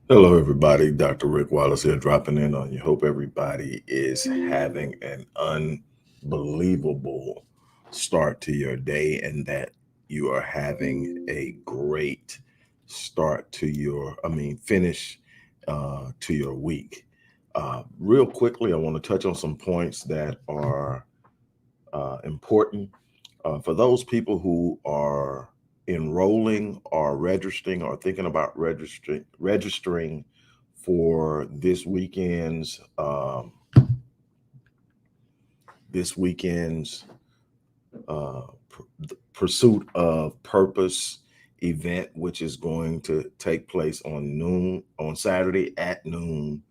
Hello, everybody. Dr. Rick Wallace here, dropping in on you. Hope everybody is having an unbelievable start to your day and that you are having a great start to finish to your week. Real quickly, I want to touch on some points that are important for those people who are enrolling or registering or thinking about registering for this weekend's pursuit of purpose event, which is going to take place on Saturday at noon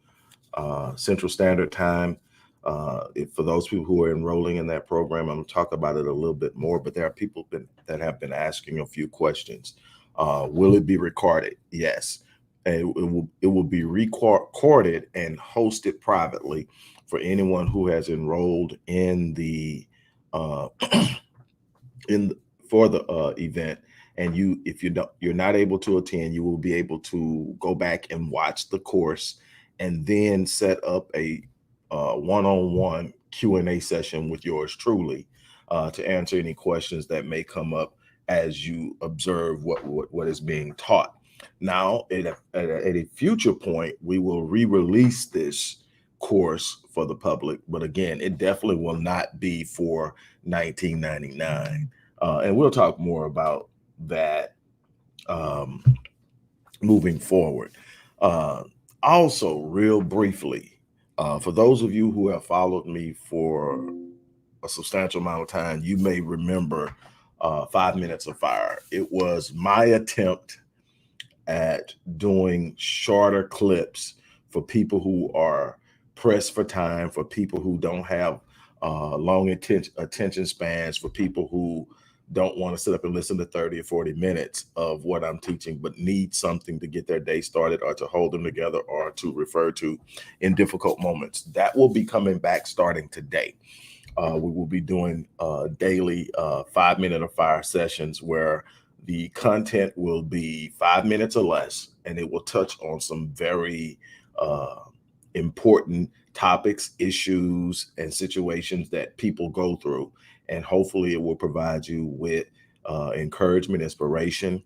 Central Standard Time. For those people who are enrolling in that program, I'm going to talk about it a little bit more, but there are people that have been asking a few questions. Will it be recorded? Yes. And it will be recorded and hosted privately for anyone who has enrolled in the uh, in for the event. And if you're not able to attend, you will be able to go back and watch the course and then set up a one-on-one Q&A session with yours truly to answer any questions that may come up as you observe what is being taught. Now, at a future point, we will re-release this course for the public, but again, it definitely will not be for 1999. And we'll talk more about that um, moving forward. Uh, Also, real briefly, for those of you who have followed me for a substantial amount of time, you may remember 5 Minutes of Fire. It was my attempt at doing shorter clips for people who are pressed for time, for people who don't have long attention spans, for people who don't want to sit up and listen to 30 or 40 minutes of what I'm teaching, but need something to get their day started or to hold them together or to refer to in difficult moments. That will be coming back starting today. We will be doing daily 5 minute of fire sessions where the content will be 5 minutes or less, and it will touch on some very uh, important topics, issues, and situations that people go through. And hopefully, it will provide you with encouragement, inspiration,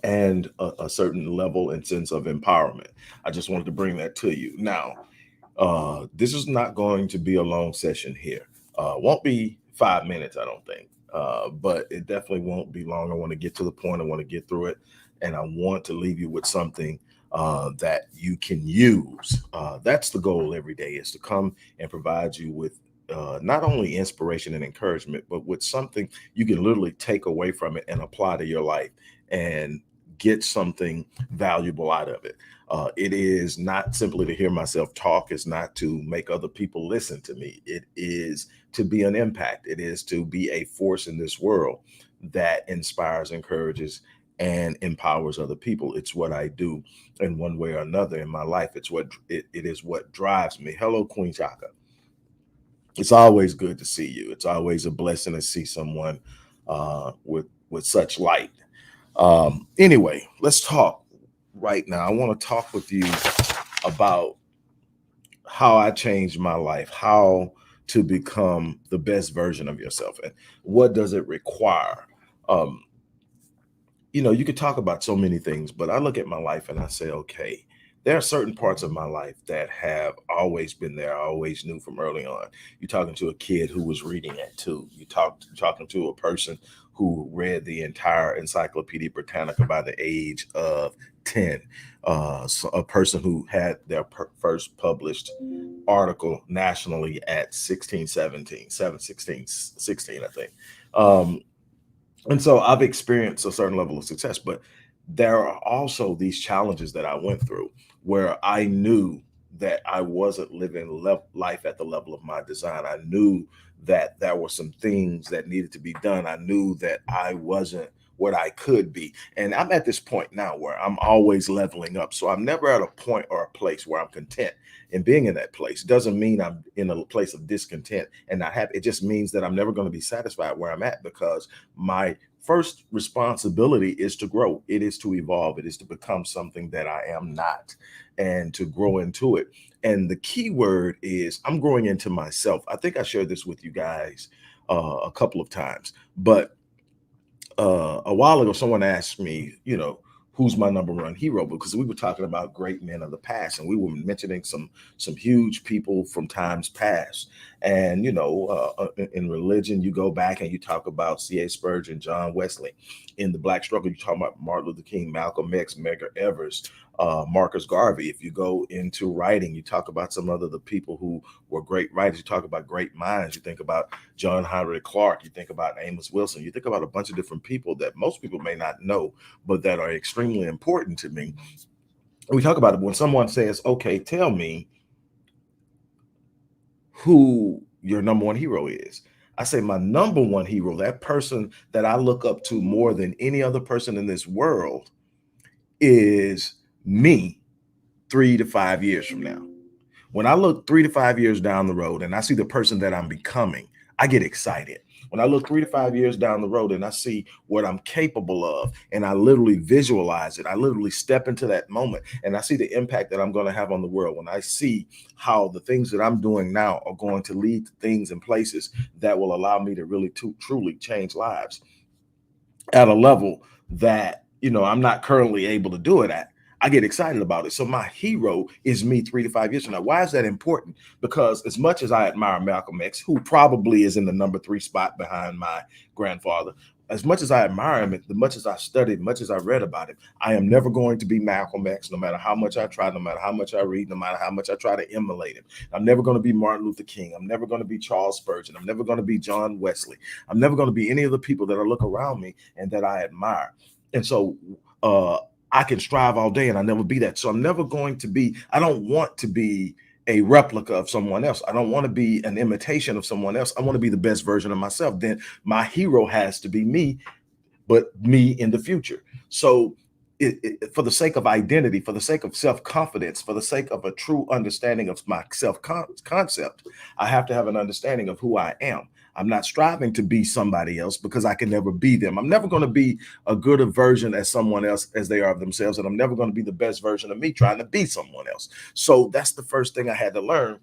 and a certain level and sense of empowerment. I just wanted to bring that to you. Now, this is not going to be a long session here. Won't be 5 minutes, I don't think. But it definitely won't be long. I want to get to the point. I want to get through it, and I want to leave you with something that you can use. That's the goal every day: is to come and provide you with not only inspiration and encouragement, but with something you can literally take away from it and apply to your life and get something valuable out of it. It is not simply to hear myself talk. It's not to make other people listen to me. It is to be an impact. It is to be a force in this world that inspires, encourages, and empowers other people. It's what I do in one way or another in my life. It is what drives me. Hello, Queen Chaka. It's always good to see you. It's always a blessing to see someone with such light. Anyway, let's talk right now. I want to talk with you about how I changed my life, how to become the best version of yourself, and what does it require. Um, you could talk about so many things, but I look at my life and I say, okay, there are certain parts of my life that have always been there. I always knew from early on. You're talking to a kid who was reading at 2. Talking to a person who read the entire Encyclopedia Britannica by the age of 10. So a person who had their first published article nationally at 16, 17, 7, 16, 16, I think. Um, and so I've experienced a certain level of success, but there are also these challenges that I went through where I knew that I wasn't living life at the level of my design. I knew that there were some things that needed to be done. I knew that I wasn't what I could be. And I'm at this point now where I'm always leveling up. So I'm never at a point or a place where I'm content. And being in that place doesn't mean I'm in a place of discontent and not happy. It just means that I'm never going to be satisfied where I'm at because my first responsibility is to grow. It is to evolve. It is to become something that I am not and to grow into it. And the key word is I'm growing into myself. I think I shared this with you guys a couple of times, but a while ago, someone asked me, who's my number one hero? Because we were talking about great men of the past, and we were mentioning some huge people from times past. And in religion, you go back and you talk about C.A. Spurgeon, John Wesley. In the Black struggle, you talk about Martin Luther King, Malcolm X, Medgar Evers, Marcus Garvey. If you go into writing, you talk about some other the people who were great writers. You talk about great minds. You think about John Henry Clark. You think about Amos Wilson. You think about a bunch of different people that most people may not know, but that are extremely important to me. We talk about it when someone says, okay, tell me who your number one hero is. I say my number one hero, that person that I look up to more than any other person in this world, is me 3 to 5 years from now. When I look 3 to 5 years down the road and I see the person that I'm becoming, I get excited. When I look 3 to 5 years down the road and I see what I'm capable of, and I literally visualize it, I literally step into that moment and I see the impact that I'm going to have on the world. When I see how the things that I'm doing now are going to lead to things and places that will allow me to really truly change lives at a level that, I'm not currently able to do it at, I get excited about it. So my hero is me 3 to 5 years from now. Why is that important? Because as much as I admire Malcolm X, who probably is in the number 3 spot behind my grandfather, as much as I admire him, as much as I studied, much as I read about him, I am never going to be Malcolm X, no matter how much I try, no matter how much I read, no matter how much I try to emulate him. I'm never going to be Martin Luther King. I'm never going to be Charles Spurgeon. I'm never going to be John Wesley. I'm never going to be any of the people that I look around me and that I admire. And so I can strive all day and I never be that. So I'm never going to be, I don't want to be a replica of someone else. I don't want to be an imitation of someone else. I want to be the best version of myself. Then my hero has to be me, but me in the future. So for the sake of identity, for the sake of self-confidence, for the sake of a true understanding of my self-concept, I have to have an understanding of who I am. I'm not striving to be somebody else because I can never be them. I'm never going to be a good version as someone else as they are of themselves. And I'm never going to be the best version of me trying to be someone else. So that's the first thing I had to learn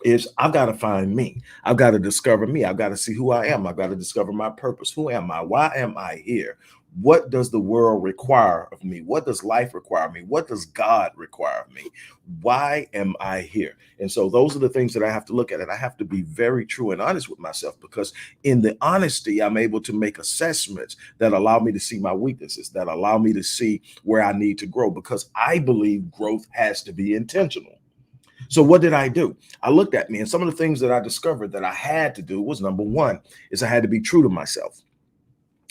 is I've got to find me. I've got to discover me. I've got to see who I am. I've got to discover my purpose. Who am I? Why am I here? What does the world require of me? What does life require of me? What does God require of me? Why am I here? And so those are the things that I have to look at. And I have to be very true and honest with myself, because in the honesty, I'm able to make assessments that allow me to see my weaknesses, that allow me to see where I need to grow, because I believe growth has to be intentional. So what did I do? I looked at me, and some of the things that I discovered that I had to do was, number one, is I had to be true to myself.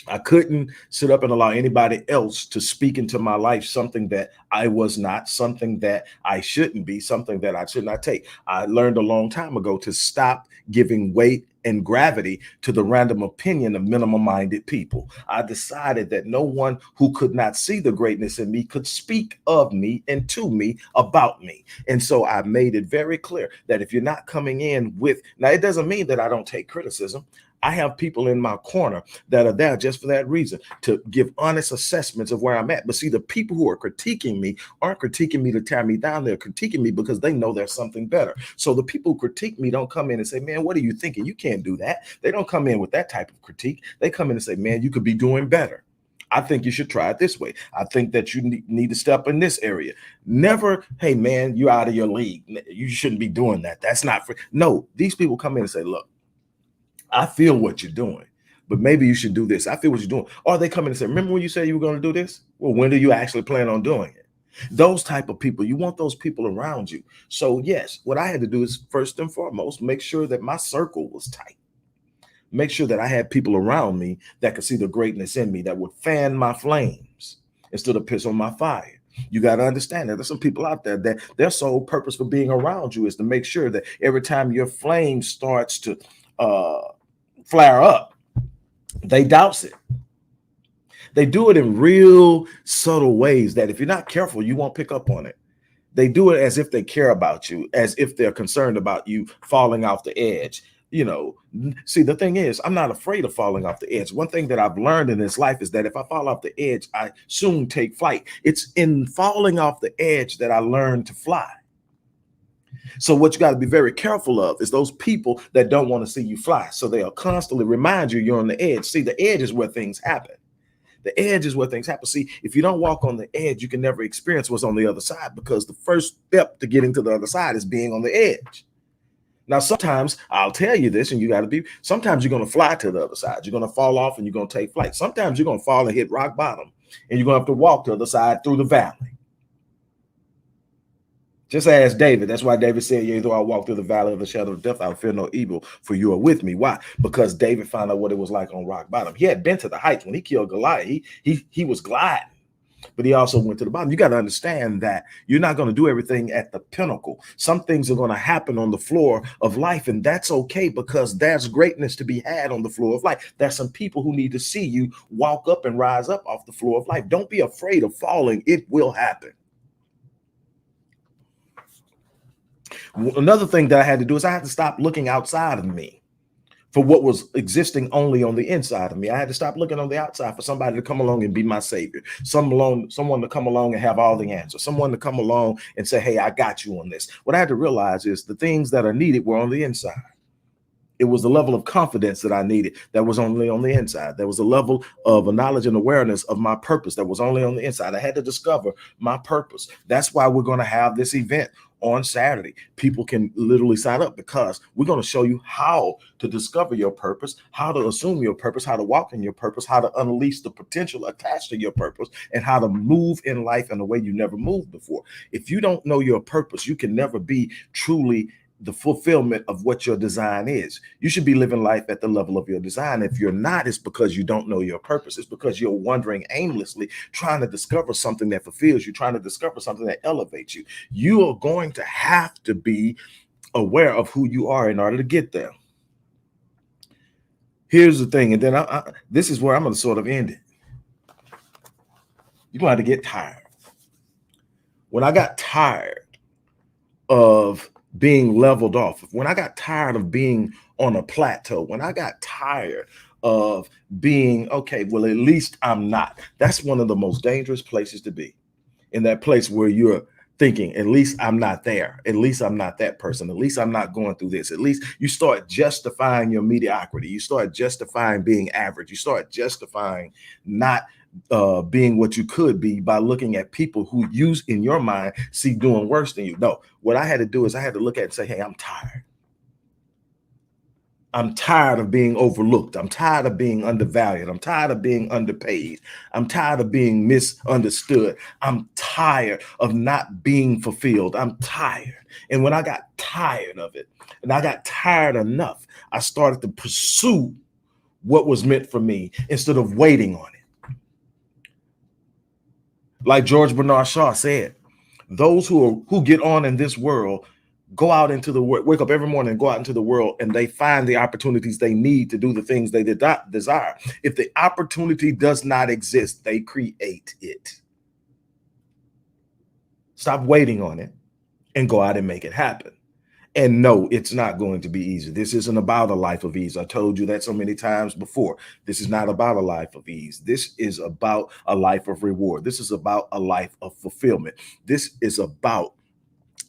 I couldn't sit up and allow anybody else to speak into my life something that I was not, something that I shouldn't be, something that I should not take. I learned a long time ago to stop giving weight and gravity to the random opinion of minimum-minded people. I decided that no one who could not see the greatness in me could speak of me and to me about me. And so I made it very clear that if you're not coming in with, now it doesn't mean that I don't take criticism. I have people in my corner that are there just for that reason, to give honest assessments of where I'm at. But see, the people who are critiquing me aren't critiquing me to tear me down. They're critiquing me because they know there's something better. So the people who critique me don't come in and say, man, what are you thinking? You can't do that. They don't come in with that type of critique. They come in and say, man, you could be doing better. I think you should try it this way. I think that you need to step in this area. Never, hey, man, you're out of your league. You shouldn't be doing that. That's not free. No, these people come in and say, look, I feel what you're doing, but maybe you should do this. I feel what you're doing. Or they come in and say, remember when you said you were going to do this? Well, when do you actually plan on doing it? Those type of people, you want those people around you. So yes, what I had to do is first and foremost, make sure that my circle was tight. Make sure that I had people around me that could see the greatness in me, that would fan my flames instead of piss on my fire. You got to understand that there's some people out there that their sole purpose for being around you is to make sure that every time your flame starts to flare up, they douse it. They do it in real subtle ways that if you're not careful, you won't pick up on it. They do it as if they care about you, as if they're concerned about you falling off the edge. You know, see, the thing is, I'm not afraid of falling off the edge. One thing that I've learned in this life is that if I fall off the edge, I soon take flight. It's in falling off the edge that I learned to fly. So what you got to be very careful of is those people that don't want to see you fly. So they'll constantly remind you you're on the edge. See, the edge is where things happen. The edge is where things happen. See, if you don't walk on the edge, you can never experience what's on the other side, because the first step to getting to the other side is being on the edge. Now, sometimes I'll tell you this, and you got to be, sometimes you're going to fly to the other side. You're going to fall off and you're going to take flight. Sometimes you're going to fall and hit rock bottom, and you're going to have to walk to the other side through the valley. Just ask David. That's why David said, "Yea, though I walk through the valley of the shadow of death, I will fear no evil, for you are with me." Why? Because David found out what it was like on rock bottom. He had been to the heights when he killed Goliath. He was gliding, but he also went to the bottom. You got to understand that you're not going to do everything at the pinnacle. Some things are going to happen on the floor of life, and that's okay, because there's greatness to be had on the floor of life. There's some people who need to see you walk up and rise up off the floor of life. Don't be afraid of falling. It will happen. Another thing that I had to do is I had to stop looking outside of me for what was existing only on the inside of me. I had to stop looking on the outside for somebody to come along and be my savior, someone to come along and have all the answers, someone to come along and say, "Hey, I got you on this." What I had to realize is the things that are needed were on the inside. It was the level of confidence that I needed that was only on the inside. There was a level of a knowledge and awareness of my purpose that was only on the inside. I had to discover my purpose. That's why we're going to have this event on Saturday. People can literally sign up, because we're going to show you how to discover your purpose, how to assume your purpose, how to walk in your purpose, how to unleash the potential attached to your purpose, and how to move in life in a way you never moved before. If you don't know your purpose, you can never be truly the fulfillment of what your design is. You should be living life at the level of your design. If you're not, it's because you don't know your purpose. It's because you're wandering aimlessly, trying to discover something that fulfills you, trying to discover something that elevates you. You are going to have to be aware of who you are in order to get there. Here's the thing, and then this is where I'm going to sort of end it. You're going to have to get tired. When I got tired of being leveled off, when I got tired of being on a plateau, when I got tired of being, okay, well, at least I'm not. That's one of the most dangerous places to be, in that place where you're thinking, at least I'm not there. At least I'm not that person. At least I'm not going through this. At least you start justifying your mediocrity. You start justifying being average. You start justifying not being what you could be by looking at people who you, in your mind, see doing worse than you. No, what I had to do is I had to look at it and say, "Hey, I'm tired. I'm tired of being overlooked. I'm tired of being undervalued. I'm tired of being underpaid. I'm tired of being misunderstood. I'm tired of not being fulfilled. I'm tired." And when I got tired of it, and I got tired enough, I started to pursue what was meant for me instead of waiting on it. Like George Bernard Shaw said, those who get on in this world go out into the world, wake up every morning and go out into the world, and they find the opportunities they need to do the things they desire. If the opportunity does not exist, they create it. Stop waiting on it and go out and make it happen. And no, it's not going to be easy. This isn't about a life of ease. I told you that so many times before. This is not about a life of ease. This is about a life of reward. This is about a life of fulfillment. This is about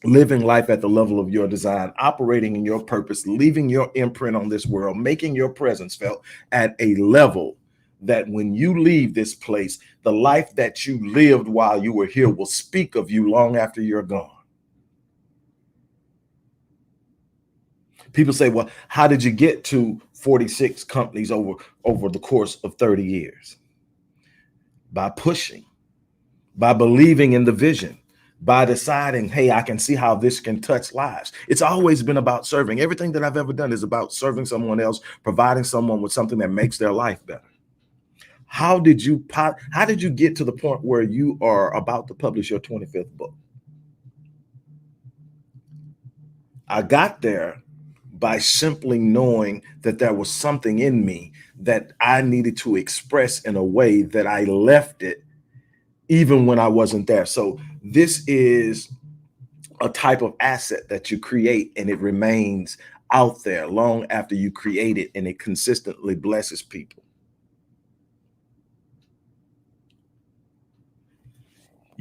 living life at the level of your design, operating in your purpose, leaving your imprint on this world, making your presence felt at a level that when you leave this place, the life that you lived while you were here will speak of you long after you're gone. People say, "Well, how did you get to 46 companies over the course of 30 years?" By pushing, by believing in the vision, by deciding, "Hey, I can see how this can touch lives." It's always been about serving. Everything that I've ever done is about serving someone else, providing someone with something that makes their life better. How did you get to the point where you are about to publish your 25th book? I got there by simply knowing that there was something in me that I needed to express in a way that I left it even when I wasn't there. So this is a type of asset that you create, and it remains out there long after you create it, and it consistently blesses people.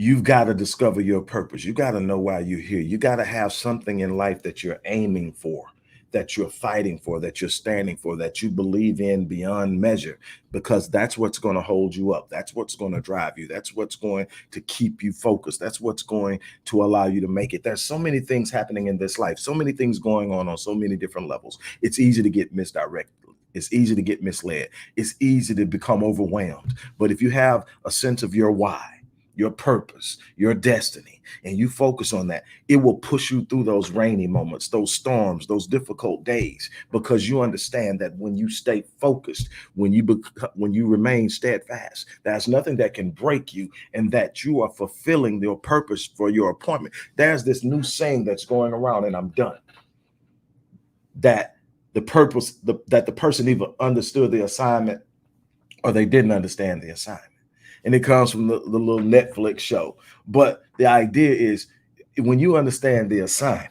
You've got to discover your purpose. You got to know why you're here. You got to have something in life that you're aiming for, that you're fighting for, that you're standing for, that you believe in beyond measure, because that's what's going to hold you up. That's what's going to drive you. That's what's going to keep you focused. That's what's going to allow you to make it. There's so many things happening in this life, so many things going on so many different levels. It's easy to get misdirected. It's easy to get misled. It's easy to become overwhelmed. But if you have a sense of your why, your purpose, your destiny, and you focus on that, it will push you through those rainy moments, those storms, those difficult days, because you understand that when you stay focused, when you remain steadfast, there's nothing that can break you, and that you are fulfilling your purpose for your appointment. There's this new saying that's going around, and I'm done, that that the person either understood the assignment or they didn't understand the assignment. And it comes from the little Netflix show. But the idea is, when you understand the assignment,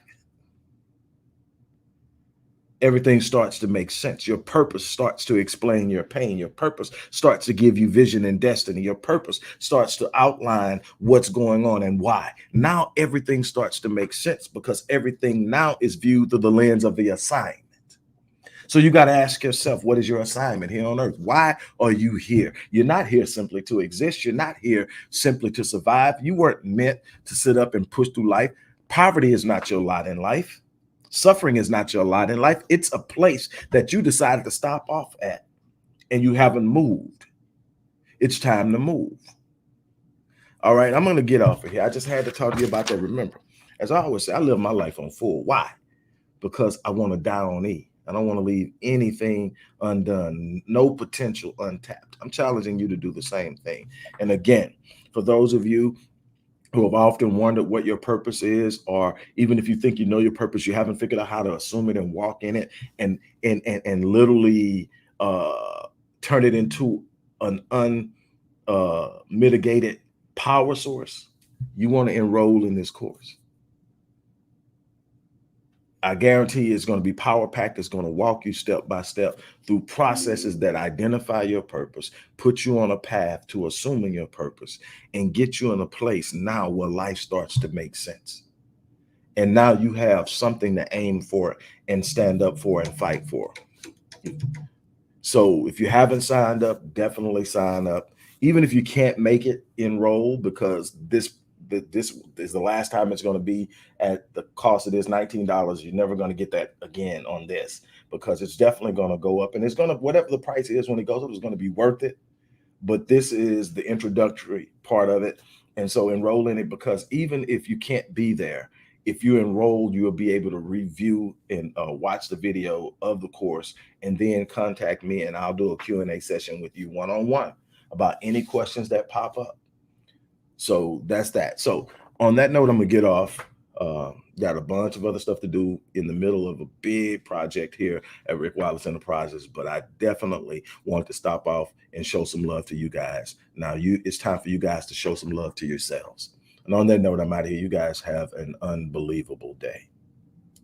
everything starts to make sense. Your purpose starts to explain your pain. Your purpose starts to give you vision and destiny. Your purpose starts to outline what's going on and why. Now everything starts to make sense, because everything now is viewed through the lens of the assignment. So you got to ask yourself, what is your assignment here on earth? Why are you here? You're not here simply to exist. You're not here simply to survive. You weren't meant to sit up and push through life. Poverty is not your lot in life. Suffering is not your lot in life. It's a place that you decided to stop off at, and you haven't moved. It's time to move. All right, I'm going to get off of here. I just had to talk to you about that. Remember, as I always say, I live my life on full. Why? Because I want to die on E. I don't want to leave anything undone, no potential untapped. I'm challenging you to do the same thing. And again, for those of you who have often wondered what your purpose is, or even if you think you know your purpose, you haven't figured out how to assume it and walk in it, and literally turn it into an unmitigated power source, you want to enroll in this course. I guarantee it's going to be power packed. It's going to walk you step by step through processes that identify your purpose, put you on a path to assuming your purpose, and get you in a place now where life starts to make sense. And now you have something to aim for and stand up for and fight for. So if you haven't signed up, definitely sign up. Even if you can't make it, enroll, because this is the last time it's going to be at the cost of this $19. You're never going to get that again on this, because it's definitely going to go up, and it's going to, whatever the price is when it goes up, it's going to be worth it. But this is the introductory part of it. And so enroll in it, because even if you can't be there, if you enroll, you'll be able to review and watch the video of the course, and then contact me, and I'll do a Q&A session with you one-on-one about any questions that pop up. So that's that. So on that note, I'm gonna get off. Got a bunch of other stuff to do in the middle of a big project here at Rick Wallace Enterprises, but I definitely wanted to stop off and show some love to you guys. Now it's time for you guys to show some love to yourselves. And on that note, I'm out of here. You guys have an unbelievable day.